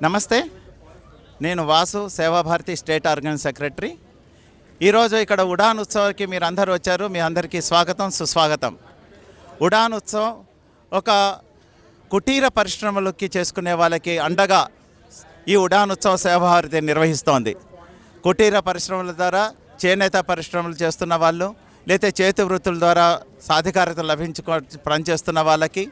నమస్తే, నేను Vasu, Seva Bharati state organise secretary. ఈరోజు ఇక్కడ ఉడాన్ ఉత్సవానికి మీరు అందరూ వచ్చారు. మీ అందరికీ స్వాగతం, సుస్వాగతం. ఉడాన్ ఉత్సవం ఒక కుటీర పరిశ్రమలకి చేసుకునే వాళ్ళకి అండగా ఈ ఉడాన్ ఉత్సవ సేవాభారతి నిర్వహిస్తోంది. కుటీర పరిశ్రమల ద్వారా చేనేత పరిశ్రమలు చేస్తున్న వాళ్ళు, లేతే చేతి వృత్తుల ద్వారా సాధికారత పనిచేస్తున్న వాళ్ళకి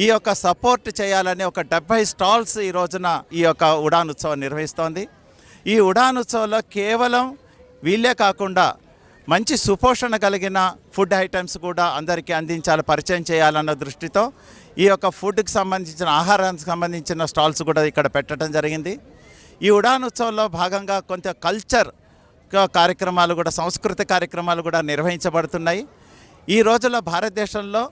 ఈ యొక్క సపోర్ట్ చేయాలని ఒక 70 స్టాల్స్ ఈ రోజున ఈ యొక్క ఉడాన్ ఉత్సవం నిర్వహిస్తోంది. ఈ ఉడాన్ ఉత్సవంలో కేవలం వీళ్ళే కాకుండా మంచి సుపోషణ కలిగిన ఫుడ్ ఐటమ్స్ కూడా అందరికీ అందించాలి, పరిచయం చేయాలన్న దృష్టితో ఈ యొక్క ఫుడ్కి సంబంధించిన ఆహారానికి సంబంధించిన స్టాల్స్ కూడా ఇక్కడ పెట్టడం జరిగింది. ఈ ఉడాన్ ఉత్సవంలో భాగంగా కొంత కల్చర్ కార్యక్రమాలు కూడా, సంస్కృతి కార్యక్రమాలు కూడా నిర్వహించబడుతున్నాయి. ఈ రోజుల్లో భారతదేశంలో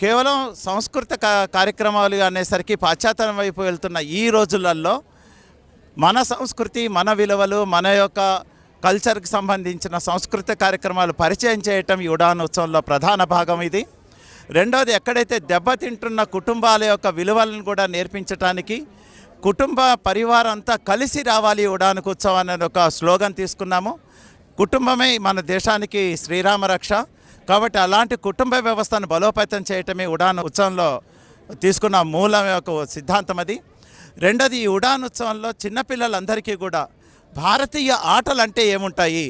కేవలం సంస్కృత కార్యక్రమాలు అనేసరికి పాశ్చాత్యం వైపు వెళ్తున్న ఈ రోజులలో మన సంస్కృతి, మన విలువలు, మన యొక్క కల్చర్కి సంబంధించిన సంస్కృతి కార్యక్రమాలు పరిచయం చేయటం ఈ ఉడాన్ ఉత్సవంలో ప్రధాన భాగం ఇది. రెండోది, ఎక్కడైతే దెబ్బతింటున్న కుటుంబాల యొక్క విలువలను కూడా నేర్పించడానికి కుటుంబ పరివారం అంతా కలిసి రావాలి ఉడాన్ ఉత్సవం అనే ఒక స్లోగన్ తీసుకున్నాము. కుటుంబమే మన దేశానికి శ్రీరామ రక్ష. కాబట్టి అలాంటి కుటుంబ వ్యవస్థను బలోపేతం చేయటమే ఉడాన్ ఉత్సవంలో తీసుకున్న మూలం యొక్క సిద్ధాంతం అది. రెండోది, ఈ ఉడాన్ ఉత్సవంలో చిన్నపిల్లలందరికీ కూడా భారతీయ ఆటలు అంటే ఏముంటాయి,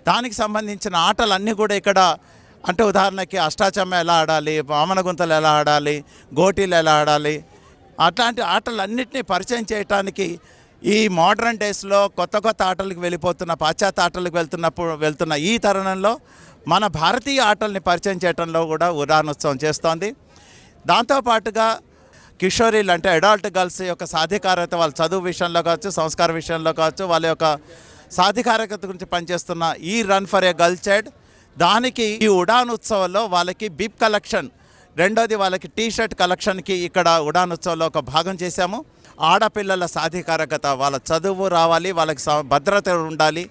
దానికి సంబంధించిన ఆటలన్నీ కూడా ఇక్కడ, అంటే ఉదాహరణకి అష్టాచమ్మ ఎలా ఆడాలి, వామన గుంతలు ఎలా ఆడాలి, గోటీలు ఎలా ఆడాలి, అట్లాంటి ఆటలన్నింటినీ పరిచయం చేయడానికి ఈ మోడర్న్ డేస్లో కొత్త ఆటలకు వెళ్ళిపోతున్న, పాశ్చాత్య ఆటలకు వెళ్తున్న ఈ తరుణంలో మన భారతీయ ఆటల్ని పరిచయం చేయడంలో కూడా ఉడాన్ ఉత్సవం చేస్తోంది. దాంతోపాటుగా కిషోరీలు అంటే అడల్ట్ గర్ల్స్ యొక్క సాధికారత, వాళ్ళ చదువు విషయంలో కావచ్చు, సంస్కార విషయంలో కావచ్చు, వాళ్ళ యొక్క సాధికారత గురించి పనిచేస్తున్న ఈ run for a girl child, దానికి ఈ ఉడాన్ ఉత్సవంలో వాళ్ళకి బిబ్ కలెక్షన్, రెండోది వాళ్ళకి టీషర్ట్ కలెక్షన్కి ఇక్కడ ఉడాన్ ఉత్సవంలో ఒక భాగం చేశాము. ఆడపిల్లల సాధికారకత, వాళ్ళ చదువు రావాలి, వాళ్ళకి భద్రత ఉండాలి,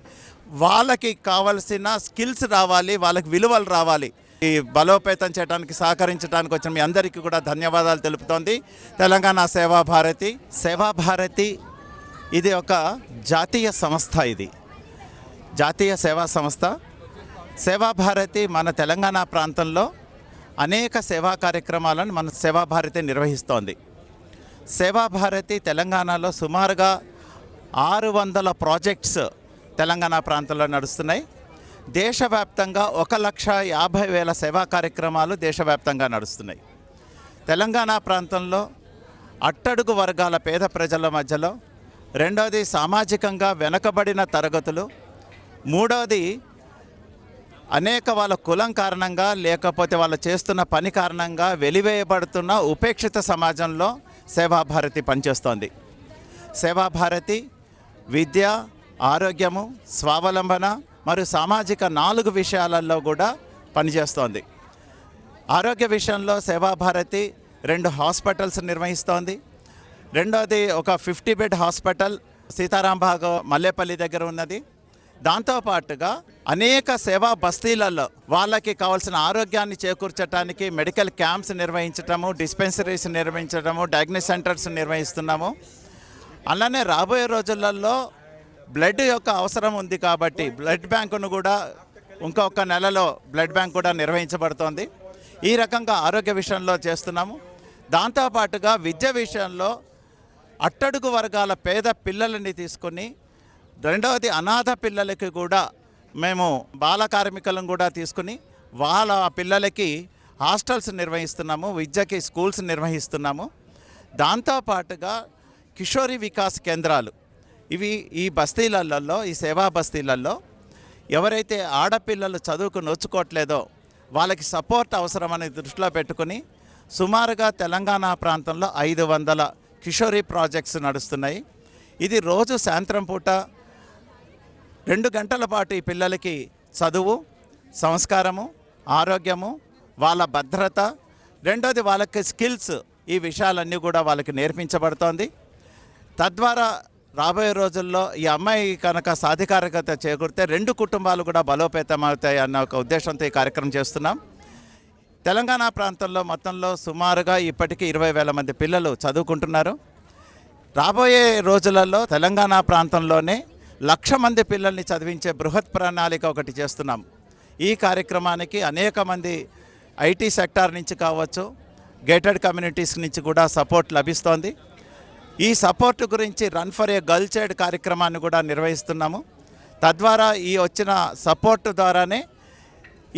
వాళ్ళకి కావలసిన స్కిల్స్ రావాలి, వాళ్ళకి విలువలు రావాలి. ఈ బలోపేతం చేయడానికి సహకరించడానికి వచ్చిన మీ అందరికీ కూడా ధన్యవాదాలు తెలుపుతోంది తెలంగాణ సేవాభారతి. సేవాభారతి ఇది ఒక జాతీయ సంస్థ, ఇది జాతీయ సేవా సంస్థ. సేవాభారతి మన తెలంగాణ ప్రాంతంలో అనేక సేవా కార్యక్రమాలను మన సేవాభారతి నిర్వహిస్తోంది. సేవాభారతి తెలంగాణలో సుమారుగా 600 ప్రాజెక్ట్స్ తెలంగాణ ప్రాంతంలో నడుస్తున్నాయి. దేశవ్యాప్తంగా 1,50,000 సేవా కార్యక్రమాలు దేశవ్యాప్తంగా నడుస్తున్నాయి. తెలంగాణ ప్రాంతంలో అట్టడుగు వర్గాల పేద ప్రజల మధ్యలో, రెండవది సామాజికంగా వెనుకబడిన తరగతులు, మూడవది అనేక వాళ్ళ కులం కారణంగా లేకపోతే వాళ్ళు చేస్తున్న పని కారణంగా వెలివేయబడుతున్న ఉపేక్షిత సమాజంలో సేవాభారతి పనిచేస్తోంది. సేవాభారతి విద్య, ఆరోగ్యము, స్వావలంబన మరియు సామాజిక 4 విషయాలలో కూడా పనిచేస్తోంది. ఆరోగ్య విషయంలో సేవాభారతి 2 హాస్పిటల్స్ నిర్వహిస్తోంది. రెండోది ఒక 50 బెడ్ హాస్పిటల్ సీతారాంబాగ్ మల్లేపల్లి దగ్గర ఉన్నది. దాంతోపాటుగా అనేక సేవా బస్తీలలో వాళ్ళకి కావాల్సిన ఆరోగ్యాన్ని చేకూర్చడానికి మెడికల్ క్యాంప్స్ నిర్వహించటము, డిస్పెన్సరీస్ నిర్వహించడము, డయాగ్నోస్ సెంటర్స్ నిర్వహిస్తున్నాము. అలానే రాబోయే రోజులలో బ్లడ్ యొక్క అవసరం ఉంది కాబట్టి బ్లడ్ బ్యాంకును కూడా ఇంకొక నెలలో బ్లడ్ బ్యాంక్ కూడా నిర్వహించబడుతోంది. ఈ రకంగా ఆరోగ్య విషయంలో చేస్తున్నాము. దాంతోపాటుగా విద్య విషయంలో అట్టడుగు వర్గాల పేద పిల్లలని తీసుకొని, రెండవది అనాథ పిల్లలకి కూడా మేము బాల కార్మికులను కూడా తీసుకుని వాళ్ళ పిల్లలకి హాస్టల్స్ నిర్వహిస్తున్నాము, విద్యకి స్కూల్స్ నిర్వహిస్తున్నాము. దాంతోపాటుగా కిషోరి వికాస్ కేంద్రాలు, ఇవి ఈ బస్తీలలో, ఈ సేవా బస్తీలలో ఎవరైతే ఆడపిల్లలు చదువుకు నోచుకోవట్లేదో వాళ్ళకి సపోర్ట్ అవసరమని దృష్టిలో పెట్టుకుని సుమారుగా తెలంగాణ ప్రాంతంలో 500 కిషోరీ ప్రాజెక్ట్స్ నడుస్తున్నాయి. ఇది రోజు సాయంత్రం పూట 2 గంటల పాటు ఈ పిల్లలకి చదువు, సంస్కారము, ఆరోగ్యము, వాళ్ళ భద్రత, రెండోది వాళ్ళకి స్కిల్స్, ఈ విషయాలన్నీ కూడా వాళ్ళకి నేర్పించబడుతోంది. తద్వారా రాబోయే రోజుల్లో ఈ అమ్మాయి కనుక సాధికారకత చేకూరితే 2 కుటుంబాలు కూడా బలోపేతం అవుతాయి అన్న ఒక ఉద్దేశంతో ఈ కార్యక్రమం చేస్తున్నాం. తెలంగాణ ప్రాంతంలో మొత్తంలో సుమారుగా ఇప్పటికీ 20,000 మంది పిల్లలు చదువుకుంటున్నారు. రాబోయే రోజులలో తెలంగాణ ప్రాంతంలోనే 1,00,000 మంది పిల్లల్ని చదివించే బృహత్ ప్రణాళిక ఒకటి చేస్తున్నాం. ఈ కార్యక్రమానికి అనేక మంది ఐటీ సెక్టార్ నుంచి కావచ్చు, గేటెడ్ కమ్యూనిటీస్ నుంచి కూడా సపోర్ట్ లభిస్తోంది. ఈ సపోర్ట్ గురించి run for a girl child కార్యక్రమాన్ని కూడా నిర్వహిస్తున్నాము. తద్వారా ఈ వచ్చిన సపోర్ట్ ద్వారానే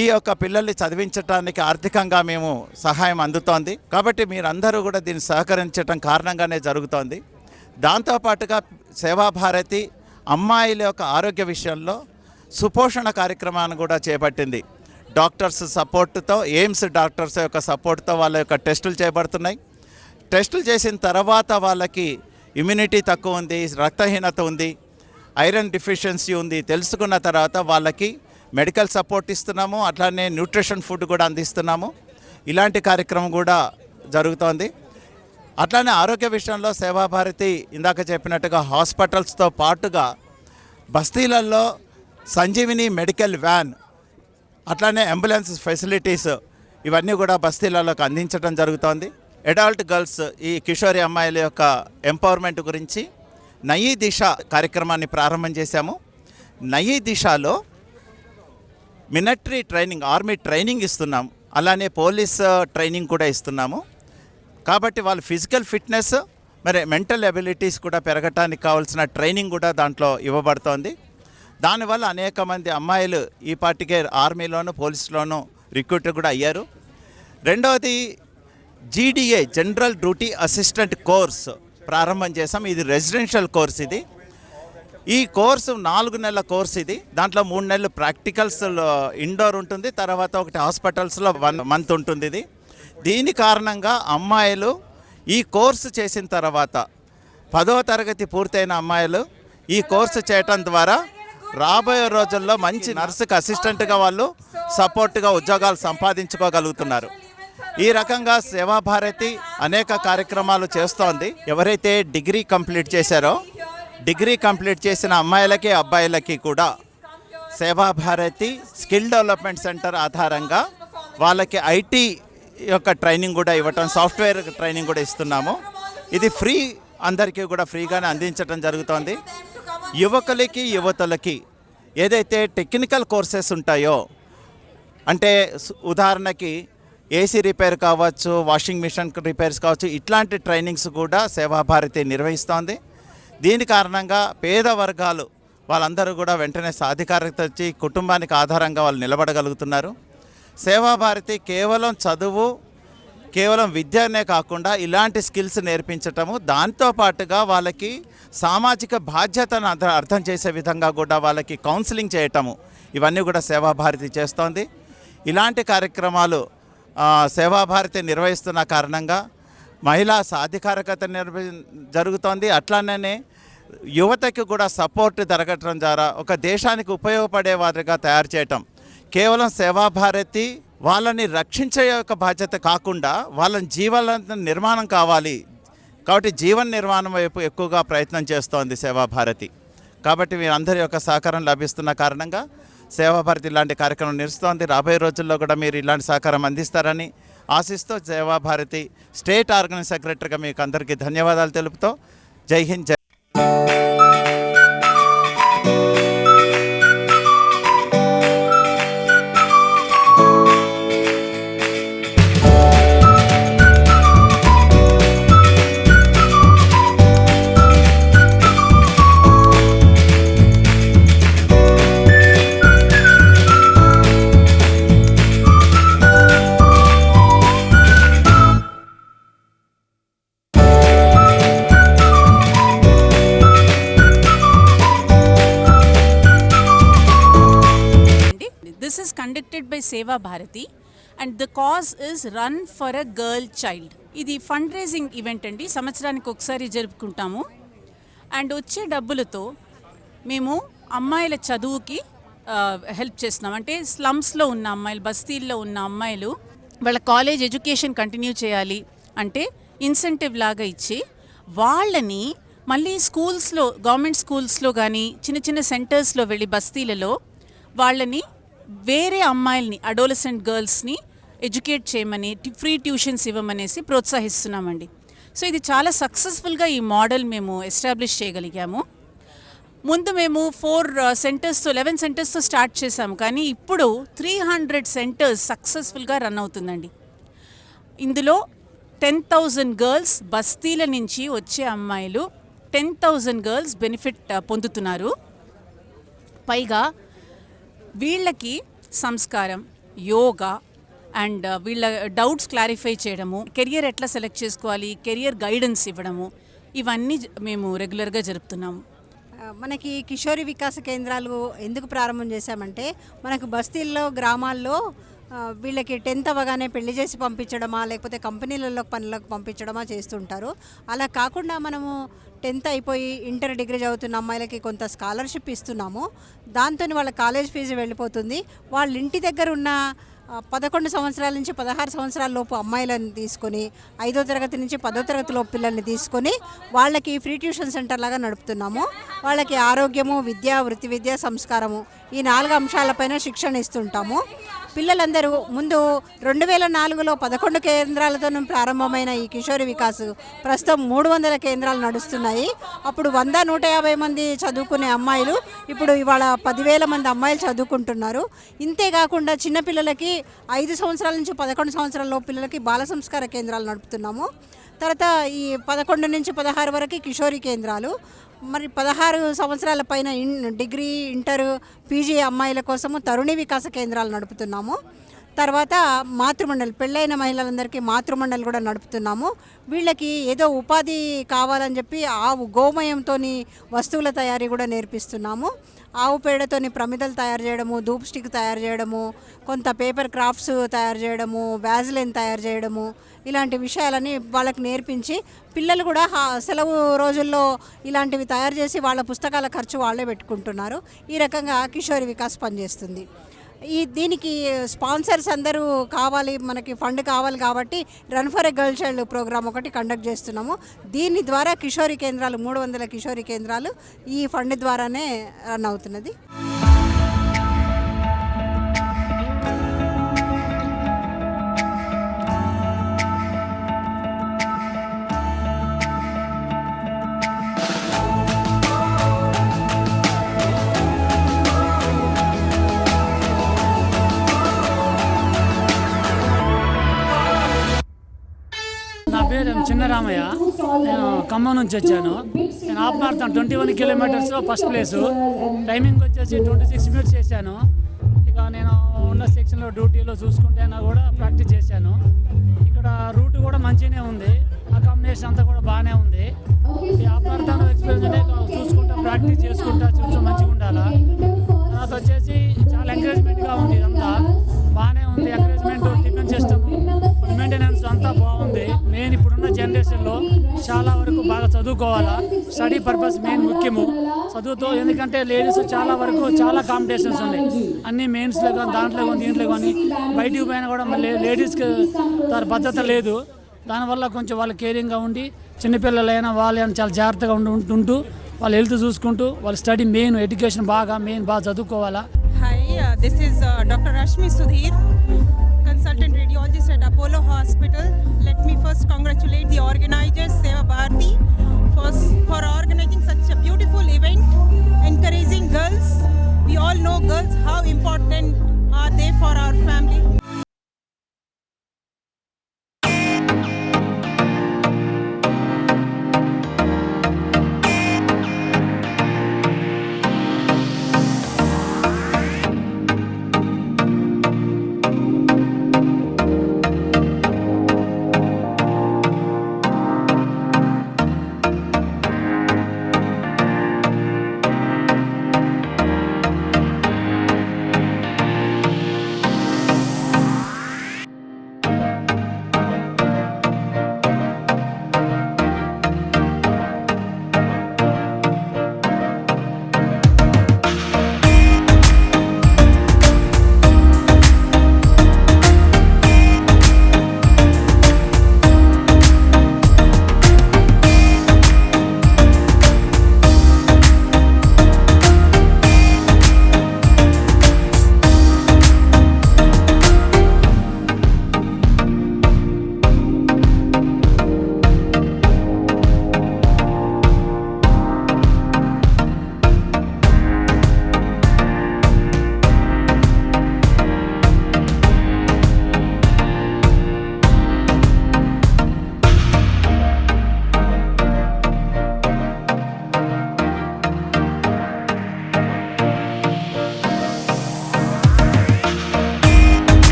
ఈ యొక్క పిల్లల్ని చదివించడానికి ఆర్థికంగా మేము సహాయం అందుతోంది. కాబట్టి మీరందరూ కూడా దీన్ని సహకరించడం కారణంగానే జరుగుతోంది. దాంతోపాటుగా సేవాభారతి అమ్మాయిల యొక్క ఆరోగ్య విషయంలో సుపోషణ కార్యక్రమాన్ని కూడా చేపట్టింది. డాక్టర్స్ సపోర్టుతో, ఎయిమ్స్ డాక్టర్స్ యొక్క సపోర్టుతో వాళ్ళ యొక్క టెస్టులు చేయబడుతున్నాయి. టెస్టులు చేసిన తర్వాత వాళ్ళకి ఇమ్యూనిటీ తక్కువ ఉంది, రక్తహీనత ఉంది, ఐరన్ డిఫిషియన్సీ ఉంది తెలుసుకున్న తర్వాత వాళ్ళకి మెడికల్ సపోర్ట్ ఇస్తున్నాము. అట్లానే న్యూట్రిషన్ ఫుడ్ కూడా అందిస్తున్నాము. ఇలాంటి కార్యక్రమం కూడా జరుగుతోంది. అట్లానే ఆరోగ్య విషయంలో సేవాభారతి ఇందాక చెప్పినట్టుగా హాస్పిటల్స్తో పాటుగా బస్తీలలో సంజీవిని మెడికల్ వ్యాన్, అట్లానే అంబులెన్స్ ఫెసిలిటీస్ ఇవన్నీ కూడా బస్తీలలోకి అందించడం జరుగుతోంది. అడల్ట్ గర్ల్స్, ఈ కిషోరి అమ్మాయిల యొక్క ఎంపవర్మెంట్ గురించి నయీ దిశ కార్యక్రమాన్ని ప్రారంభం చేశాము. నయీ దిశలో మిలిటరీ ట్రైనింగ్, ఆర్మీ ట్రైనింగ్ ఇస్తున్నాము. అలానే పోలీస్ ట్రైనింగ్ కూడా ఇస్తున్నాము. కాబట్టి వాళ్ళ ఫిజికల్ ఫిట్నెస్ మరి మెంటల్ ఎబిలిటీస్ కూడా పెరగటానికి కావాల్సిన ట్రైనింగ్ కూడా దాంట్లో ఇవ్వబడుతోంది. దానివల్ల అనేక మంది అమ్మాయిలు ఈ పార్టీకే ఆర్మీలోను పోలీసులోను రిక్రూట్ కూడా అయ్యారు. రెండవది GDA, general duty assistant course ప్రారంభం చేసాం. ఇది రెసిడెన్షియల్ కోర్స్. ఈ కోర్సు 4 నెలల కోర్స్. దాంట్లో 3 నెలలు ప్రాక్టికల్స్ ఇండోర్ ఉంటుంది, తర్వాత ఒకటి హాస్పిటల్స్లో 1 మంత్ ఉంటుంది. దీని కారణంగా అమ్మాయిలు ఈ కోర్సు చేసిన తర్వాత 10వ తరగతి పూర్తయిన అమ్మాయిలు ఈ కోర్సు చేయటం ద్వారా రాబోయే రోజుల్లో మంచి నర్సుకు అసిస్టెంట్గా వాళ్ళు సపోర్ట్గా ఉద్యోగాలు సంపాదించుకోగలుగుతున్నారు. ఈ రకంగా సేవాభారతి అనేక కార్యక్రమాలు చేస్తోంది. ఎవరైతే డిగ్రీ కంప్లీట్ చేశారో, డిగ్రీ కంప్లీట్ చేసిన అమ్మాయిలకి అబ్బాయిలకి కూడా సేవాభారతి స్కిల్ డెవలప్మెంట్ సెంటర్ ఆధారంగా వాళ్ళకి ఐటీ యొక్క ట్రైనింగ్ కూడా ఇవ్వటం, సాఫ్ట్వేర్ ట్రైనింగ్ కూడా ఇస్తున్నాము. ఇది ఫ్రీ, అందరికీ కూడా ఫ్రీగానే అందించడం జరుగుతోంది. యువకులకి యువతులకి ఏదైతే టెక్నికల్ కోర్సెస్ ఉంటాయో, అంటే ఉదాహరణకి ఏసీ రిపేర్ కావచ్చు, వాషింగ్ మిషన్ రిపేర్స్ కావచ్చు, ఇట్లాంటి ట్రైనింగ్స్ కూడా సేవాభారతి నిర్వహిస్తోంది. దీని కారణంగా పేద వర్గాలు వాళ్ళందరూ కూడా వెంటనే సాధికారత వచ్చి కుటుంబానికి ఆధారంగా వాళ్ళు నిలబడగలుగుతున్నారు. సేవాభారతి కేవలం చదువు, కేవలం విద్యనే కాకుండా ఇలాంటి స్కిల్స్ నేర్పించటము, దాంతోపాటుగా వాళ్ళకి సామాజిక బాధ్యతను అర్థం చేసే విధంగా కూడా వాళ్ళకి కౌన్సిలింగ్ చేయటము, ఇవన్నీ కూడా సేవాభారతి చేస్తోంది. ఇలాంటి కార్యక్రమాలు సేవాభారతి నిర్వహిస్తున్న కారణంగా మహిళా సాధికారకత జరుగుతోంది. అట్లానే యువతకి కూడా సపోర్ట్ జరగటం ద్వారా ఒక దేశానికి ఉపయోగపడే వారిగా తయారు చేయటం. కేవలం సేవాభారతి వాళ్ళని రక్షించే యొక్క బాధ్యత కాకుండా వాళ్ళని జీవన నిర్మాణం కావాలి కాబట్టి జీవన నిర్మాణం వైపు ఎక్కువగా ప్రయత్నం చేస్తోంది సేవాభారతి. కాబట్టి మీరందరి యొక్క సహకారం లభిస్తున్న కారణంగా సేవాభారతి ఇలాంటి కార్యక్రమం నిర్వహిస్తోంది. రాబోయే రోజుల్లో కూడా మీరు ఇలాంటి సహకారం అందిస్తారని ఆశిస్తూ సేవాభారతి స్టేట్ ఆర్గనైజ్ సెక్రటరీగా మీకు అందరికీ ధన్యవాదాలు తెలుపుతూ జై హింద్, జై. This is conducted by Seva Bharati and the cause is Run for a Girl Child. ఇది ఫండ్ రైజింగ్ ఈవెంట్ అండి, సంవత్సరానికి ఒకసారి జరుపుకుంటాము. అండ్ వచ్చే డబ్బులతో మేము అమ్మాయిల చదువుకి హెల్ప్ చేస్తున్నాం. అంటే స్లమ్స్లో ఉన్న అమ్మాయిలు, బస్తీల్లో ఉన్న అమ్మాయిలు వాళ్ళ కాలేజ్ ఎడ్యుకేషన్ కంటిన్యూ చేయాలి అంటే ఇన్సెంటివ్ లాగా ఇచ్చి వాళ్ళని మళ్ళీ స్కూల్స్లో, గవర్నమెంట్ స్కూల్స్లో కానీ చిన్న చిన్న సెంటర్స్లో వెళ్ళి బస్తీలలో వాళ్ళని వేరే అమ్మాయిల్ని, అడోలసెంట్ గర్ల్స్ని ఎడ్యుకేట్ చేయమని ఫ్రీ ట్యూషన్స్ ఇవ్వమనేసి ప్రోత్సహిస్తున్నామండి. సో ఇది చాలా సక్సెస్ఫుల్గా ఈ మోడల్ మేము ఎస్టాబ్లిష్ చేయగలిగాము. ముందు మేము 4 సెంటర్స్తో 11 సెంటర్స్తో స్టార్ట్ చేసాము, కానీ ఇప్పుడు 300 సెంటర్స్ సక్సెస్ఫుల్గా రన్ అవుతుందండి. ఇందులో 10,000 గర్ల్స్, బస్తీల నుంచి వచ్చే అమ్మాయిలు 10,000 గర్ల్స్ బెనిఫిట్ పొందుతున్నారు. పైగా వీళ్ళకి సంస్కారం, యోగా అండ్ వీళ్ళ డౌట్స్ క్లారిఫై చేయడము, కెరియర్ ఎట్లా సెలెక్ట్ చేసుకోవాలి, కెరియర్ గైడెన్స్ ఇవ్వడము, ఇవన్నీ మేము రెగ్యులర్గా జరుపుతున్నాము. మనకి కిషోరి వికాస కేంద్రాలు ఎందుకు ప్రారంభం చేశామంటే, మనకు బస్తీల్లో, గ్రామాల్లో వీళ్ళకి 10th అవ్వగానే పెళ్లి చేసి పంపించడమా, లేకపోతే కంపెనీలలో పనులకు పంపించడమా చేస్తుంటారు. అలా కాకుండా మనము 10th అయిపోయి ఇంటర్ డిగ్రీ చదువుతున్న అమ్మాయిలకి కొంత స్కాలర్షిప్ ఇస్తున్నాము. దాంతో వాళ్ళ కాలేజ్ ఫీజు వెళ్ళిపోతుంది. వాళ్ళ ఇంటి దగ్గర ఉన్న 11 సంవత్సరాల నుంచి 16 సంవత్సరాల లోపు అమ్మాయిలను తీసుకొని 5వ తరగతి నుంచి 10వ తరగతి లోపు పిల్లల్ని తీసుకొని వాళ్ళకి ఫ్రీ ట్యూషన్ సెంటర్ లాగా నడుపుతున్నాము. వాళ్ళకి ఆరోగ్యము, విద్య, వృత్తి విద్య, సంస్కారము, ఈ 4 అంశాలపైన శిక్షణ ఇస్తుంటాము. పిల్లలందరూ ముందు 2004లో 11 కేంద్రాలతో ప్రారంభమైన ఈ కిషోరి వికాస్ ప్రస్తుతం 300 కేంద్రాలు నడుస్తున్నాయి. అప్పుడు 100-150 మంది చదువుకునే అమ్మాయిలు ఇప్పుడు ఇవాళ 10,000 మంది అమ్మాయిలు చదువుకుంటున్నారు. ఇంతేకాకుండా చిన్నపిల్లలకి 5 సంవత్సరాల నుంచి 11 సంవత్సరాల లోపు పిల్లలకి బాల సంస్కార కేంద్రాలు నడుపుతున్నాము. తర్వాత ఈ 11 నుంచి 16 వరకు కిషోరి కేంద్రాలు, మరి 16 సంవత్సరాల పైన డిగ్రీ, ఇంటర్, పీజీ అమ్మాయిల కోసము తరుణి వికాస కేంద్రాలు నడుపుతున్నాము. తర్వాత మాతృమండలి, పెళ్ళైన మహిళలందరికీ మాతృమండలి కూడా నడుపుతున్నాము. వీళ్ళకి ఏదో ఉపాధి కావాలని చెప్పి ఆవు గోమయంతో వస్తువుల తయారీ కూడా నేర్పిస్తున్నాము. ఆవు పేడతోని ప్రమిదలు తయారు చేయడము, ధూప్ స్టిక్ తయారు చేయడము, కొంత పేపర్ క్రాఫ్ట్స్ తయారు చేయడము, వ్యాజ్లైన్ తయారు చేయడము, ఇలాంటి విషయాలని వాళ్ళకి నేర్పించి పిల్లలు కూడా సెలవు రోజుల్లో ఇలాంటివి తయారు చేసి వాళ్ళ పుస్తకాల ఖర్చు వాళ్ళే పెట్టుకుంటున్నారు. ఈ రకంగా కిషోరి వికాస్ పనిచేస్తుంది. దీనికి స్పాన్సర్స్ అందరూ కావాలి, మనకి ఫండ్ కావాలి కాబట్టి run for a girl child program ఒకటి కండక్ట్ చేస్తున్నాము. దీని ద్వారా కిషోరి కేంద్రాలు 300 కిషోరి కేంద్రాలు ఈ ఫండ్ ద్వారానే రన్ అవుతున్నది. నా పేరు చిన్న రామయ్య. నేను ఖమ్మం నుంచి వచ్చాను. నేను half marathon 21 kilometres first place. Timing వచ్చేసి 26 మినిట్స్ చేశాను. ఇక నేను ఉన్న సెక్షన్లో డ్యూటీలో చూసుకుంటే కూడా ప్రాక్టీస్ చేశాను. ఇక్కడ రూట్ కూడా మంచిగానే ఉంది, అకామిడేషన్ అంతా కూడా బాగానే ఉంది. ఈ హాఫ్ మారథాన్ ఎక్స్పీరియన్స్ అంటే చూసుకుంటా, ప్రాక్టీస్ చేసుకుంటా, మంచిగా ఉండాలా. తర్వాత వచ్చేసి చాలా ఎంకరేజ్మెంట్గా ఉంది, ఇదంతా బాగానే ఉంది. ఎంకరేజ్మెంట్, టిఫిన్ సిస్టమ్, మెయింటెనెన్స్ అంతా బాగుంది. మెయిన్ ఇప్పుడున్న జనరేషన్లో చాలా వరకు బాగా చదువుకోవాలా. స్టడీ పర్పస్ మెయిన్ ముఖ్యము చదువుతో. ఎందుకంటే లేడీస్ చాలా వరకు చాలా కాంపిటీషన్స్ ఉన్నాయి, అన్ని మెయిన్స్లో కానీ, దాంట్లో కానీ, దీంట్లో కానీ. బయటికి పైన కూడా మళ్ళీ లేడీస్కి దాని భద్రత లేదు. దానివల్ల కొంచెం వాళ్ళు కేరింగ్గా ఉండి, చిన్నపిల్లలైనా వాళ్ళైనా చాలా జాగ్రత్తగా ఉంటూ వాళ్ళ హెల్త్ చూసుకుంటూ వాళ్ళ స్టడీ మెయిన్ ఎడ్యుకేషన్ బాగా చదువుకోవాలా. Hi, this is Dr. Rashmi Sudhir, consultant radiologist at Apollo Hospital. Let me first congratulate the organizers, Seva Bharati, for organizing such a beautiful event, encouraging girls. We all know girls, how important are they for our family.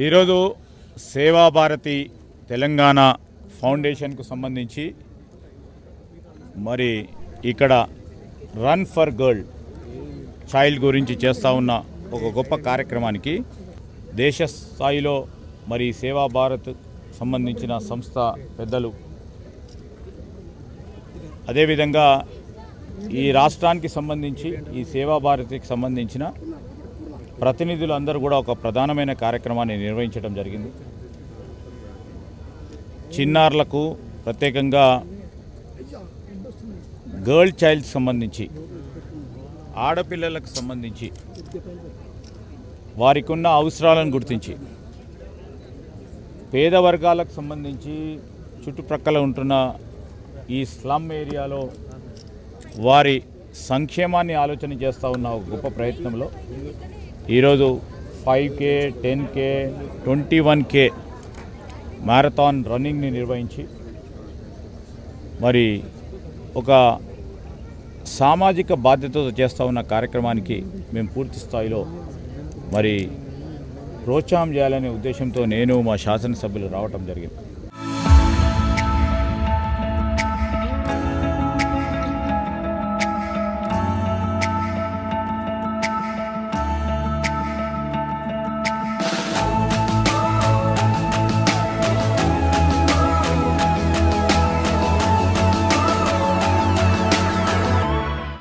ఈరోజు సేవాభారతి తెలంగాణ ఫౌండేషన్కు సంబంధించి మరి ఇక్కడ run for girl child గురించి చేస్తూ ఉన్న ఒక గొప్ప కార్యక్రమానికి దేశ స్థాయిలో మరి సేవాభారత్ సంబంధించిన సంస్థ పెద్దలు, అదేవిధంగా ఈ రాష్ట్రానికి సంబంధించి ఈ సేవాభారతికి సంబంధించిన ప్రతినిధులు అందరూ కూడా ఒక ప్రధానమైన కార్యక్రమాన్ని నిర్వహించడం జరిగింది. చిన్నారులకు ప్రత్యేకంగా గర్ల్ చైల్డ్ సంబంధించి, ఆడపిల్లలకు సంబంధించి వారికి ఉన్న అవసరాలను గుర్తించి, పేద వర్గాలకు సంబంధించి చుట్టుప్రక్కల ఉంటున్న ఈ స్లమ్ ఏరియాలో వారి సంక్షేమాన్ని ఆలోచన చేస్తూ ఉన్న ఒక గొప్ప ప్రయత్నంలో ఈరోజు 5K, 10K, 21K మ్యారథాన్ రన్నింగ్ని నిర్వహించి మరి ఒక సామాజిక బాధ్యతతో చేస్తూ ఉన్న కార్యక్రమానికి మేము పూర్తి స్థాయిలో మరి ప్రోత్సాహం చేయాలనే ఉద్దేశంతో నేను మా శాసనసభ్యులు రావటం జరిగింది.